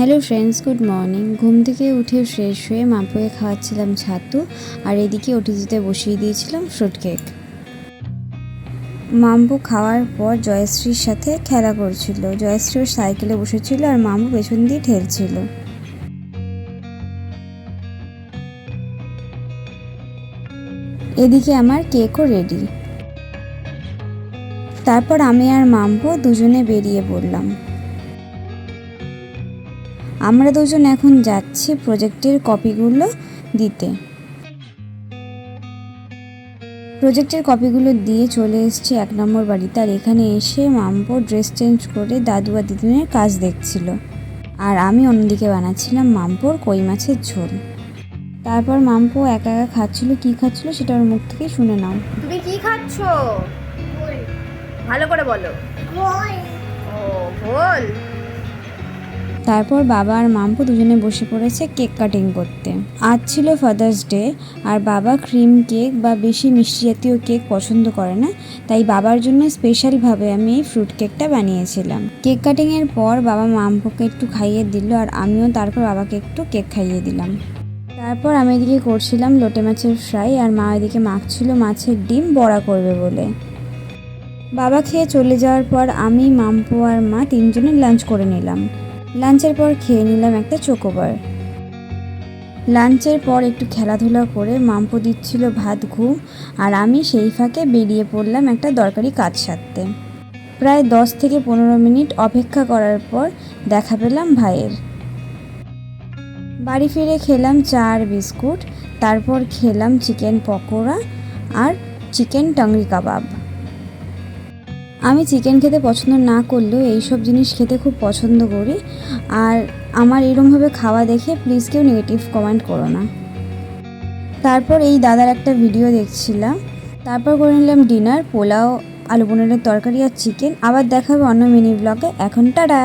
Hello friends, good morning. ঘুম থেকে উঠে ফ্রেশ হয়ে মাপুকে খাওয়াচ্ছিলাম ছাতু, আর এদিকে ওটিজিতে বসিয়ে দিয়েছিলাম ফ্রুট কেক। মাম্পু খাওয়ার পর জয়শ্রীর সাথে খেলা করছিল। জয়শ্রী ওর সাইকেলে বসেছিল আর মাম্পু পেছন দিয়ে ঠেলছিল। এদিকে আমার কেকও রেডি। তারপর আমি আর মাম্পু দুজনে বেরিয়ে পড়লাম। আমরা দুজন এখন যাচ্ছি প্রজেক্টের কপিগুলো দিতে। প্রজেক্টের কপিগুলো দিয়ে চলে এসেছি 1 নম্বর বাড়িতে। আর এখানে এসে মাম্পু ড্রেস চেঞ্জ করে দাদু আর দিদুনের কাজ দেখছিল, আর আমি অন্যদিকে বানাচ্ছিলাম মাম্পুর কই মাছের ঝোল। তারপর মাম্পু একা একা খাচ্ছিল। কি খাচ্ছিল সেটা ওর মুখ থেকে শুনে নাও। তুমি কি খাচ্ছ? ভালো করে বলো। ও ভোল। তারপর বাবা আর মাম্পু দুজনে বসে পড়েছে কেক কাটিং করতে। আজ ছিল ফাদার্স ডে, আর বাবা ক্রিম কেক বা বেশি মিষ্টি জাতীয় কেক পছন্দ করে না, তাই বাবার জন্য স্পেশালভাবে আমি এই ফ্রুট কেকটা বানিয়েছিলাম। কেক কাটিংয়ের পর বাবা মাম্পুকে একটু খাইয়ে দিল, আর আমিও তারপর বাবাকে একটু কেক খাইয়ে দিলাম। তারপর আমি এদিকে করছিলাম লোটে মাছের ফ্রাই, আর মা এদিকে মাখছিল মাছের ডিম বড়া করবে বলে। বাবা খেয়ে চলে যাওয়ার পর আমি, মাম্পু আর মা তিনজনে লাঞ্চ করে নিলাম। লাঞ্চের পর খেয়ে নিলাম একটা চোকোবার। লাঞ্চের পর একটু খেলাধুলা করে মাম্পু দিচ্ছিল ভাত ঘুম, আর আমি সেই ফাঁকে বেরিয়ে পড়লাম একটা দরকারি কাজ সারতে। প্রায় 10 থেকে 15 মিনিট অপেক্ষা করার পর দেখা পেলাম ভাইয়ের। বাড়ি ফিরে খেলাম চা আর বিস্কুট। তারপর খেলাম চিকেন পকোড়া আর চিকেন টাংরি কাবাব। আমি চিকেন খেতে পছন্দ না করলেও এইসব জিনিস খেতে খুব পছন্দ করি, আর আমার এরমভাবে খাওয়া দেখে প্লিজ কেউ নেগেটিভ কমেন্ট করো না। তারপর এই দাদার একটা ভিডিও দেখছিলাম। তারপর করে নিলাম ডিনার, পোলাও, আলু পনিরের তরকারি আর চিকেন। আবার দেখা হবে অন্য মিনি ব্লগে। এখন টাটা।